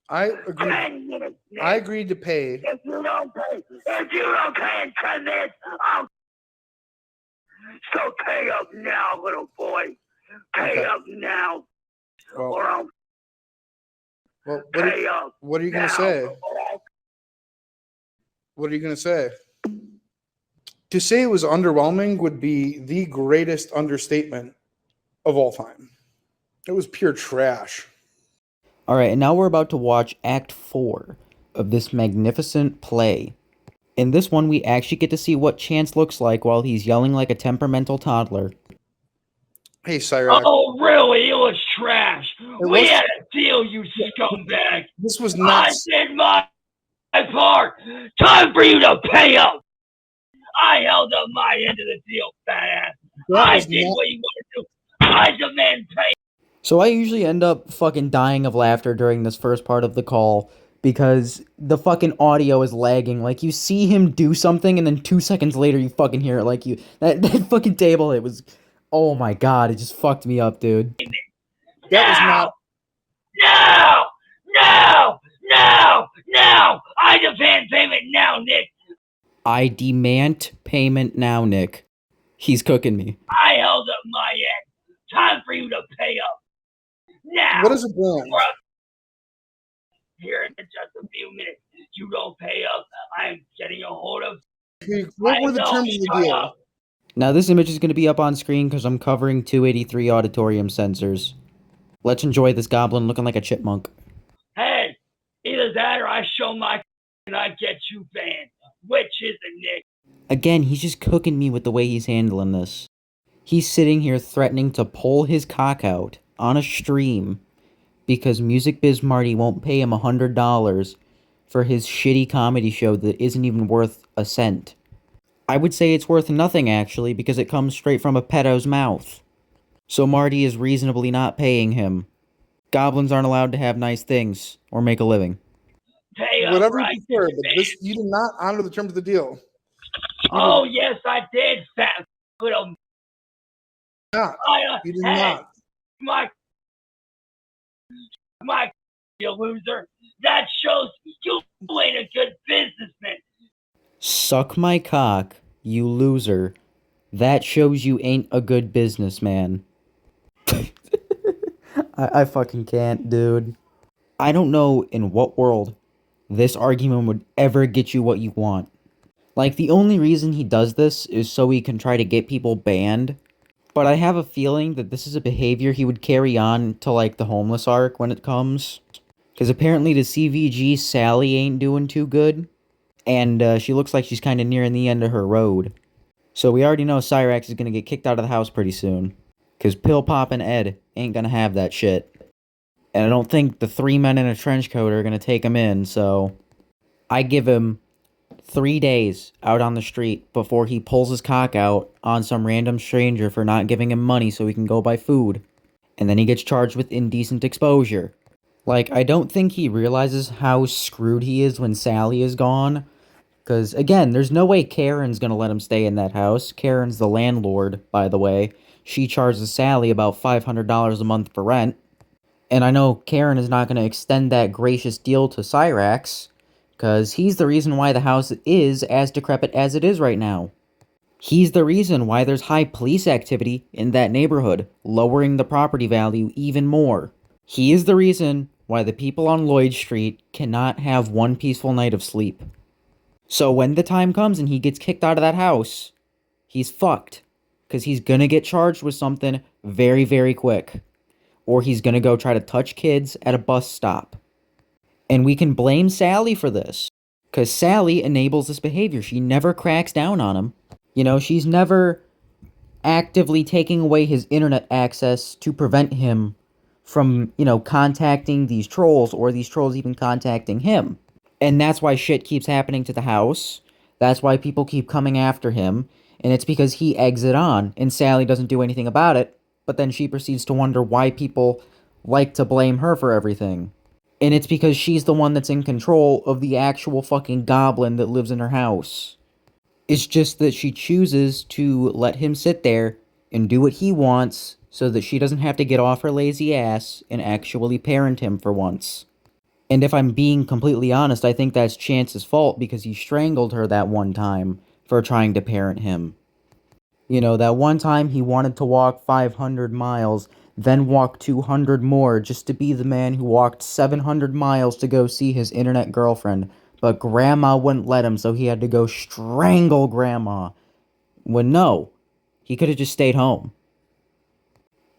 I agree. 10 minutes, Nick. I agreed to pay. If you don't pay in 10 minutes, I'll. So pay up now, little boy. Pay Okay. up now, Well, or I'll well pay up. what are you now, gonna say? or I'll. What are you gonna say? To say it was underwhelming would be the greatest understatement of all time. It was pure trash. Alright, and now we're about to watch Act 4 of this magnificent play. In this one, we actually get to see what Chance looks like while he's yelling like a temperamental toddler. Hey, Cyraxx. Oh, really? It was trash. We was- had a deal, you scumbag. This was I nuts. did my part. Time for you to pay up. I held up my end of the deal, fat ass. That I was did not- what you want to do. I demand pay. So I usually end up fucking dying of laughter during this first part of the call because the fucking audio is lagging. Like, you see him do something and then 2 seconds later you fucking hear it. Like, that fucking table, it was... Oh my god, it just fucked me up, dude. That was not. No! I demand payment now, Nick. I demand payment now, Nick. He's cooking me. I held up my end. Time for you to pay up. Now. What is a brand? Here in just a few minutes. You don't pay up, I'm getting a hold of. What were the terms of the deal? Now this image is going to be up on screen because I'm covering 283 auditorium sensors. Let's enjoy this goblin looking like a chipmunk. Hey, either that or I show my and I get you banned. Which is it, Nick? Again, he's just cooking me with the way he's handling this. He's sitting here threatening to pull his cock out on a stream because Music Biz Marty won't pay him $100 for his shitty comedy show that isn't even worth a cent. I would say it's worth nothing, actually, because it comes straight from a pedo's mouth. So Marty is reasonably not paying him. Goblins aren't allowed to have nice things or make a living. Pay up, Whatever right? you prefer, but this you did not honor the terms of the deal. Oh, yes, I did, fat little. Not. I, You did hey, not. my My you loser. That shows you ain't a good businessman. Suck my cock, you loser. That shows you ain't a good businessman. I fucking can't, dude. I don't know in what world this argument would ever get you what you want. Like, the only reason he does this is so he can try to get people banned. But I have a feeling that this is a behavior he would carry on to, like, the homeless arc when it comes. Because apparently the CVG Sally ain't doing too good. And she looks like she's kind of nearing the end of her road. So we already know Cyraxx is going to get kicked out of the house pretty soon. Because Pill Pop and Ed ain't going to have that shit. And I don't think the 3 men in a trench coat are going to take him in, so I give him 3 days out on the street before he pulls his cock out on some random stranger for not giving him money so he can go buy food. And then he gets charged with indecent exposure. Like, I don't think he realizes how screwed he is when Sally is gone. Because, again, there's no way Karen's gonna let him stay in that house. Karen's the landlord, by the way. She charges Sally about $500 a month for rent. And I know Karen is not gonna extend that gracious deal to Cyraxx, because he's the reason why the house is as decrepit as it is right now. He's the reason why there's high police activity in that neighborhood, lowering the property value even more. He is the reason why the people on Lloyd Street cannot have one peaceful night of sleep. So when the time comes and he gets kicked out of that house, he's fucked. Because he's gonna get charged with something very, very quick. Or he's gonna go try to touch kids at a bus stop. And we can blame Sally for this. Because Sally enables this behavior. She never cracks down on him. You know, she's never actively taking away his internet access to prevent him from, you know, contacting these trolls, or these trolls even contacting him. And that's why shit keeps happening to the house. That's why people keep coming after him. And it's because he eggs it on, and Sally doesn't do anything about it. But then she proceeds to wonder why people like to blame her for everything. And it's because she's the one that's in control of the actual fucking goblin that lives in her house. It's just that she chooses to let him sit there and do what he wants so that she doesn't have to get off her lazy ass and actually parent him for once. And if I'm being completely honest, I think that's Chance's fault because he strangled her that one time for trying to parent him. You know, that one time he wanted to walk 500 miles, then walk 200 more just to be the man who walked 700 miles to go see his internet girlfriend. But Grandma wouldn't let him, so he had to go strangle Grandma. When no, he could have just stayed home.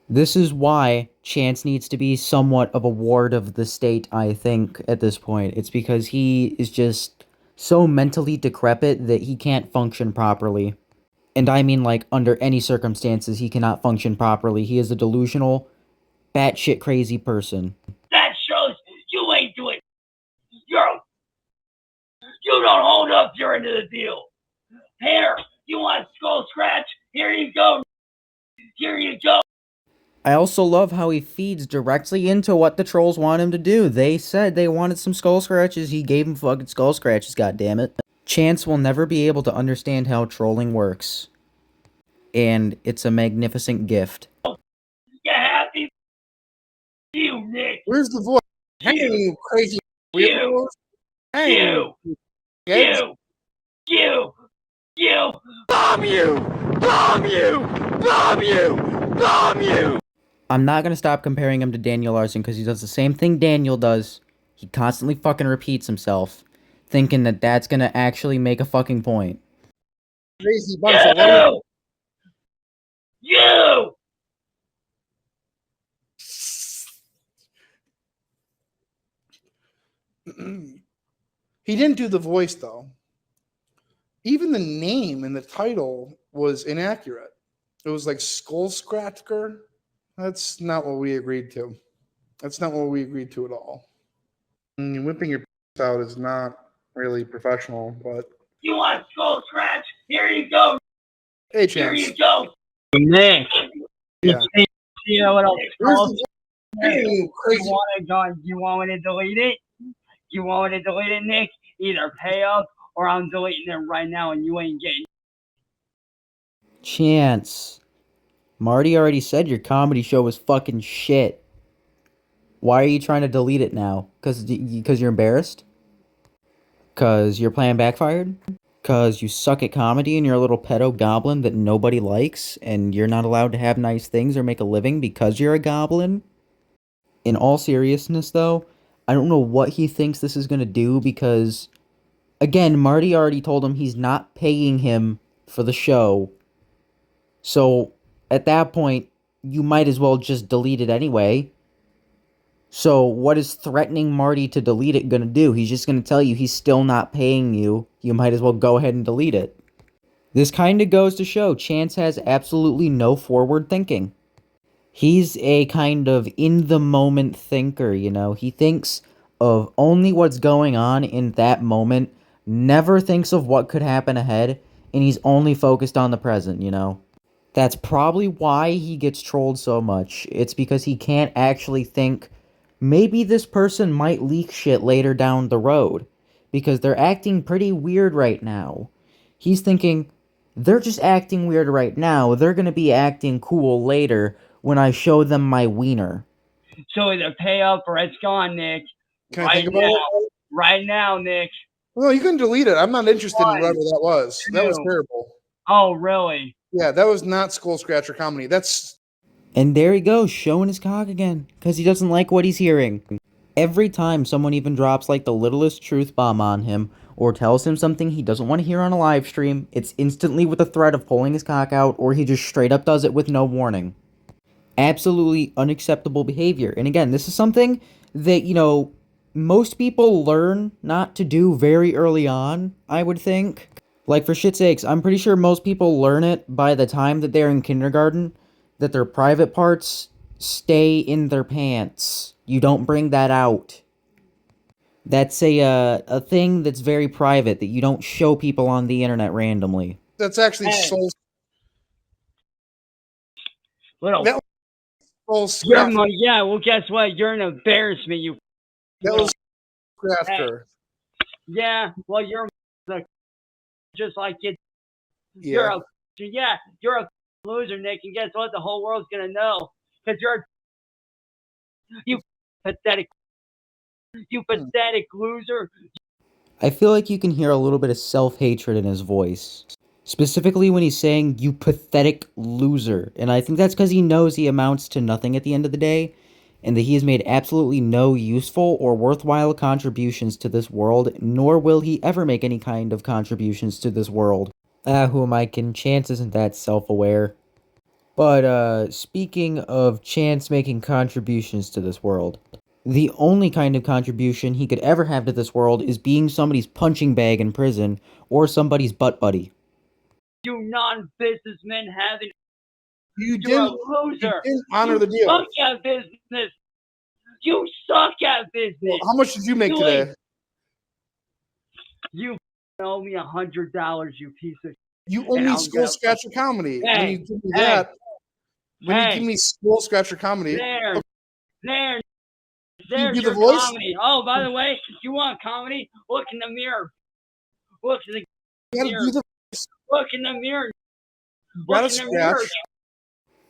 This is why Chance needs to be somewhat of a ward of the state, I think, at this point. It's because he is just so mentally decrepit that he can't function properly. And I mean, like, under any circumstances, he cannot function properly. He is a delusional, batshit crazy person. That shows you ain't doing. You don't hold up your end of the deal. Here, you want a skull scratch? Here you go. Here you go. I also love how he feeds directly into what the trolls want him to do. They said they wanted some skull scratches. He gave them fucking skull scratches, goddammit. Chance will never be able to understand how trolling works. And it's a magnificent gift. You happy? You, Nick. Where's the voice? Hey, you crazy weirdos. Hey, kids. You. Bomb you! Bomb you! Bomb you! Bomb you! I'm not gonna stop comparing him to Daniel Larson because he does the same thing Daniel does. He constantly fucking repeats himself, thinking that that's gonna actually make a fucking point. Crazy bunch of little. You. He didn't do the voice though. Even the name and the title was inaccurate. It was like Skull Scratcher. That's not what we agreed to. That's not what we agreed to at all. And whipping your out is not really professional, but You want a skull scratch? Here you go. hey, Here Chance. you go. Nick. Yeah. You know what else? Hey, you crazy. You want me to delete it? You want me to delete it, Nick? Either pay up or I'm deleting it right now and you ain't getting. Chance. Marty already said your comedy show was fucking shit. Why are you trying to delete it now? Because you're embarrassed? Because your plan backfired? Because you suck at comedy and you're a little pedo goblin that nobody likes and you're not allowed to have nice things or make a living because you're a goblin? In all seriousness, though, I don't know what he thinks this is going to do because, again, Marty already told him he's not paying him for the show. So, at that point, you might as well just delete it anyway. So, what is threatening Marty to delete it gonna do? He's just gonna tell you he's still not paying you. You might as well go ahead and delete it. This kinda goes to show Chance has absolutely no forward thinking. He's a kind of in the moment thinker, you know? He thinks of only what's going on in that moment, never thinks of what could happen ahead, and he's only focused on the present, you know? That's probably why he gets trolled so much. It's because he can't actually think, maybe this person might leak shit later down the road. Because they're acting pretty weird right now. He's thinking, they're just acting weird right now. They're gonna be acting cool later when I show them my wiener. So either pay up or it's gone, Nick. Can I think about it? Right now, Nick. Well, you can delete it. I'm not interested in whatever that was. That was Two. terrible. Oh, really? Yeah, that was not Skull Scratcher comedy. That's And there he goes, showing his cock again. Because he doesn't like what he's hearing. Every time someone even drops like the littlest truth bomb on him, or tells him something he doesn't want to hear on a live stream, it's instantly with the threat of pulling his cock out, or he just straight up does it with no warning. Absolutely unacceptable behavior. And again, this is something that, you know, most people learn not to do very early on, I would think. Like, for shit's sakes, I'm pretty sure most people learn it by the time that they're in kindergarten, that their private parts stay in their pants. You don't bring that out. That's a thing that's very private that you don't show people on the internet randomly. that's actually Hey. Soul. Little. That Soul You're Scratcher. yeah, well, guess what? You're an embarrassment, you. That was Scratcher. Yeah, well, you're just like you. Yeah. You're a loser, Nick, and guess what? The whole world's gonna know because you pathetic loser. I feel like you can hear a little bit of self-hatred in his voice. Specifically when he's saying, you pathetic loser. And I think that's because he knows he amounts to nothing at the end of the day, and that he has made absolutely no useful or worthwhile contributions to this world, nor will he ever make any kind of contributions to this world. Who am I kidding? Chance isn't that self-aware. But, speaking of Chance making contributions to this world, the only kind of contribution he could ever have to this world is being somebody's punching bag in prison, or somebody's butt buddy. You non-businessmen having. You You're a didn't, loser. you didn't honor the deal. Suck at business. You suck at business. Well, how much did you make today? You owe me $100, you piece of. You owe And me I'll Skull get- Scratcher comedy. Hey, When you give me hey, that, when hey. you give me Skull Scratcher comedy, There. you There's do your the voice? comedy. Oh, by the way, you want comedy? Look in the mirror. Look in the you gotta mirror. do the Look in the mirror. gotta Look in the mirror. scratch.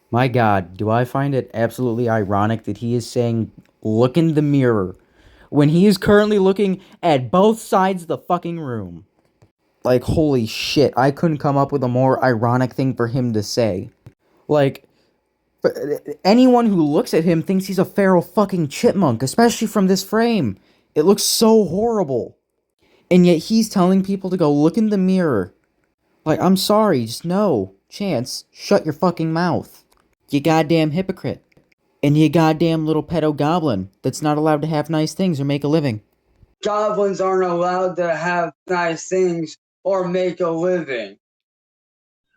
My god, do I find it absolutely ironic that he is saying, look in the mirror, when he is currently looking at both sides of the fucking room. Like, holy shit, I couldn't come up with a more ironic thing for him to say. Like, anyone who looks at him thinks he's a feral fucking chipmunk, especially from this frame. It looks so horrible. And yet he's telling people to go look in the mirror. Like, I'm sorry, just no. Chance, shut your fucking mouth. You goddamn hypocrite. And you goddamn little pedo goblin that's not allowed to have nice things or make a living. Goblins aren't allowed to have nice things or make a living.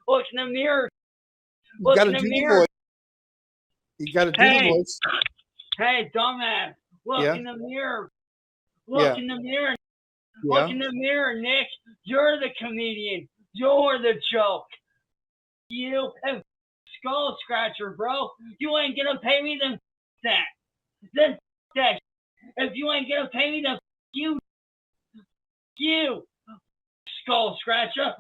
Look in the mirror. You Look gotta in the do the mirror. voice. You gotta do the Hey. voice. Hey, dumbass. Look Yeah. in the mirror. Look Yeah. in the mirror. Yeah. Look in the mirror, Nick. You're the comedian. You're the joke. You and Skull Scratcher, bro. You ain't gonna pay me then that. Then that. If you ain't gonna pay me then you Skull Scratcher.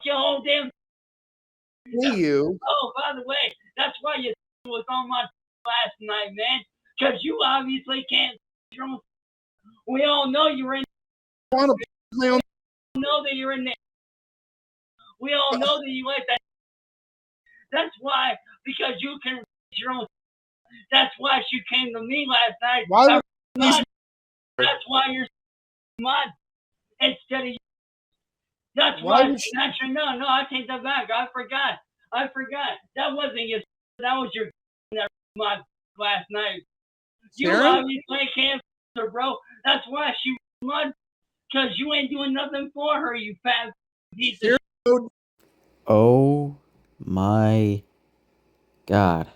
Your whole damn. Hey, you. Oh, by the way, that's why you was on my last night, man. Because you obviously can't. We all know you're in. I want to my own. We all know that you're in there. We all know that you like that. That's why, because you can your own. That's why she came to me last night. Why That's why you're mud instead of you. That's Why why. would she- Actually, no, I take that back. I forgot. That wasn't your. That was your that mud last night. You Sharon? obviously can't her, bro. That's why she mud. Because you ain't doing nothing for her, you fat piece of shit. Oh my god.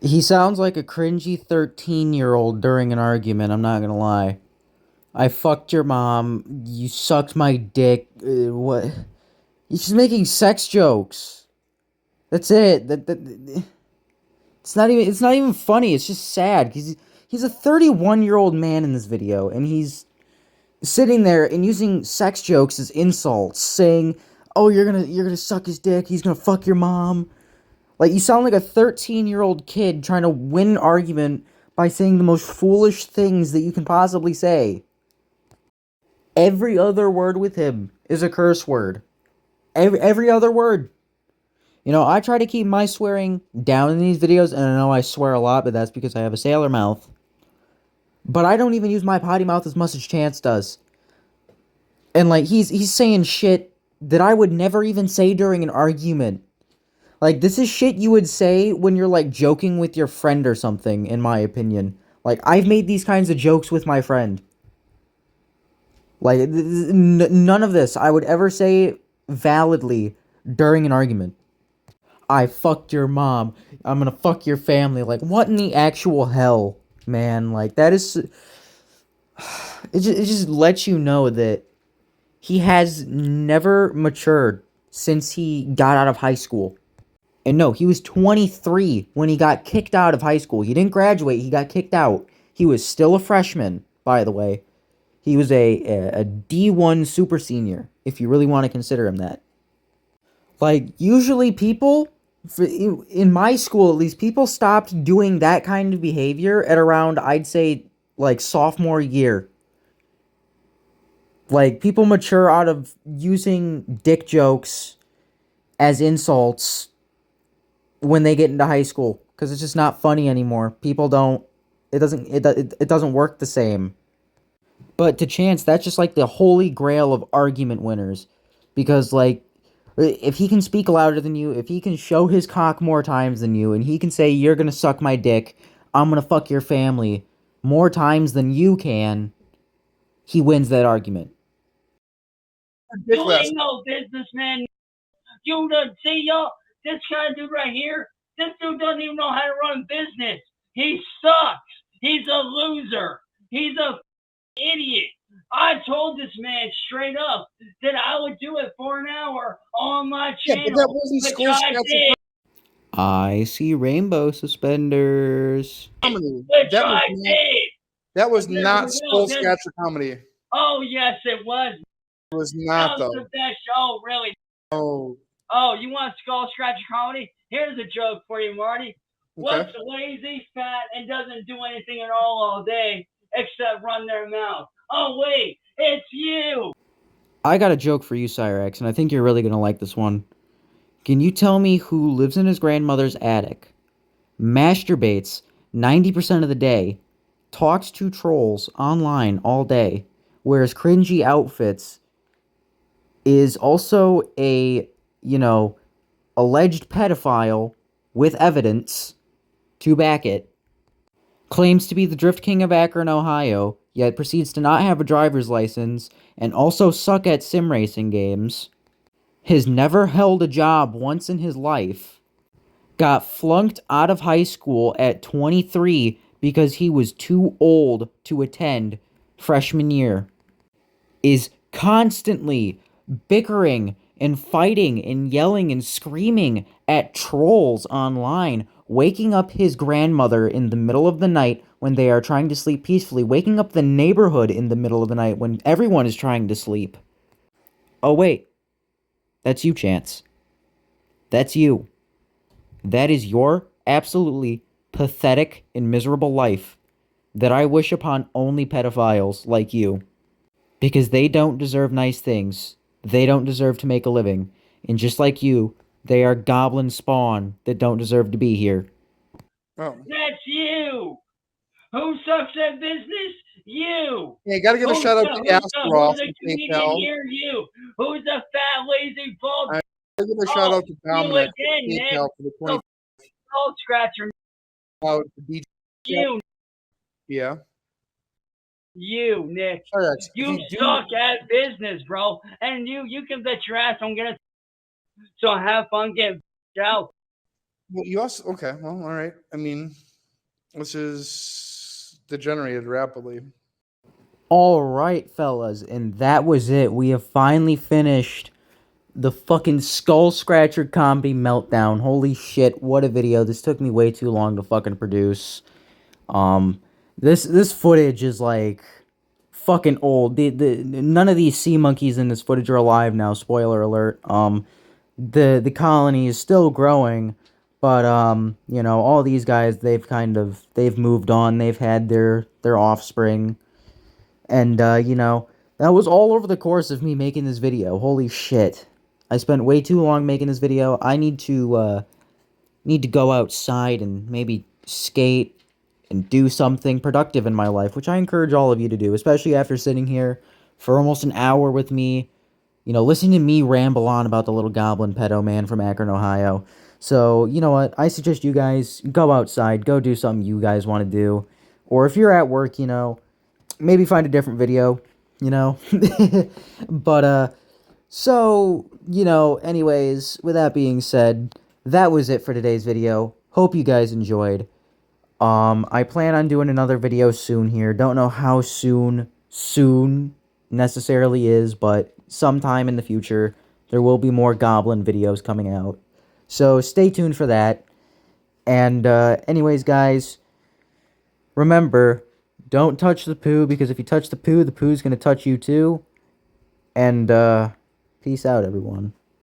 He sounds like a cringy 13-year-old during an argument, I'm not gonna lie. I fucked your mom, you sucked my dick, what? He's just making sex jokes. That's it. It's not even funny, it's just sad. He's a 31-year-old man in this video, and he's sitting there and using sex jokes as insults, saying, "Oh, you're gonna suck his dick. He's gonna fuck your mom." Like, you sound like a 13-year-old kid trying to win an argument by saying the most foolish things that you can possibly say. Every other word with him is a curse word. Every other word. You know, I try to keep my swearing down in these videos, and I know I swear a lot, but that's because I have a sailor mouth. But I don't even use my potty mouth as much as Chance does. And, like, he's saying shit that I would never even say during an argument. Like, this is shit you would say when you're, like, joking with your friend or something, in my opinion. Like, I've made these kinds of jokes with my friend. Like, none of this I would ever say validly during an argument. I fucked your mom. I'm gonna fuck your family. Like, what in the actual hell, man? Like, that is... It just lets you know that he has never matured since he got out of high school. And no, he was 23 when he got kicked out of high school. He didn't graduate, he got kicked out. He was still a freshman, by the way. He was a D1 super senior, if you really want to consider him that. Like, usually people, in my school at least, people stopped doing that kind of behavior at around, I'd say, like, sophomore year. Like, people mature out of using dick jokes as insults when they get into high school, because it's just not funny anymore. People don't, it doesn't work the same. But to Chance, that's just like the holy grail of argument winners, because, like, if he can speak louder than you, if he can show his cock more times than you, and he can say, "You're gonna suck my dick, I'm gonna fuck your family," more times than you can, he wins that argument. You ain't no businessman. You don't see, y'all. This kind of dude right here. This dude doesn't even know how to run business. He sucks. He's a loser. He's a idiot. I told this man straight up that I would do it for an hour on my channel. But that wasn't which school I sketch did. I see rainbow suspenders. comedy. Which That I was did. That was There not we go. school sketch or comedy. Oh yes, it was. It was That not was though. the best. Oh really? Oh, Oh, you want skull scratcher comedy? Here's a joke for you, Marty. okay. What's lazy, fat, and doesn't do anything at all day except run their mouth? Oh wait, it's you. I got a joke for you, Cyraxx, and I think you're really gonna like this one. Can you tell me who lives in his grandmother's attic, masturbates 90% of the day, talks to trolls online all day, wears cringy outfits, is also a, alleged pedophile with evidence to back it, claims to be the Drift King of Akron, Ohio, yet proceeds to not have a driver's license, and also suck at sim racing games, has never held a job once in his life, got flunked out of high school at 23 because he was too old to attend freshman year, is constantly bickering and fighting and yelling and screaming at trolls online, waking up his grandmother in the middle of the night when they are trying to sleep peacefully, waking up the neighborhood in the middle of the night when everyone is trying to sleep. Oh wait, that's you, Chance. That's you. That is your absolutely pathetic and miserable life that I wish upon only pedophiles like you. Because they don't deserve nice things. They don't deserve to make a living. And just like you, they are goblin spawn that don't deserve to be here. Oh. That's you. Who sucks at business? You. Yeah, you gotta give a shout out to Astroff Who's a from comedian PayPal. here? You. Who's a fat, lazy, bald? I gotta give a shout out to You Dominic again, from Nick. PayPal for the 20 Old scratcher. out to DJ. You. Yeah. You, Nick. Cyraxx, if You do, suck at business, bro. And you can bet your ass I'm gonna. So have fun getting out. well, you also okay. Well, all right. I mean, this is degenerated rapidly. Alright, fellas, and that was it. We have finally finished the fucking Skull Scratcher comedy meltdown. Holy shit, what a video. This took me way too long to fucking produce. This footage is like fucking old. None of these sea monkeys in this footage are alive now, spoiler alert. The colony is still growing, but you know, all these guys, they've moved on. They've had their offspring. And, you know, that was all over the course of me making this video. Holy shit. I spent way too long making this video. I need to go outside and maybe skate and do something productive in my life, which I encourage all of you to do, especially after sitting here for almost an hour with me, you know, listening to me ramble on about the little goblin pedo man from Akron, Ohio. So, you know what? I suggest you guys go outside, go do something you guys want to do. Or if you're at work, you know, maybe find a different video, you know. But so, you know, anyways, with that being said, that was it for today's video. Hope you guys enjoyed. I plan on doing another video soon here. Don't know how soon necessarily is, but sometime in the future there will be more goblin videos coming out. So stay tuned for that. And anyways, guys, remember, don't touch the poo, because if you touch the poo's going to touch you too. And, peace out, everyone.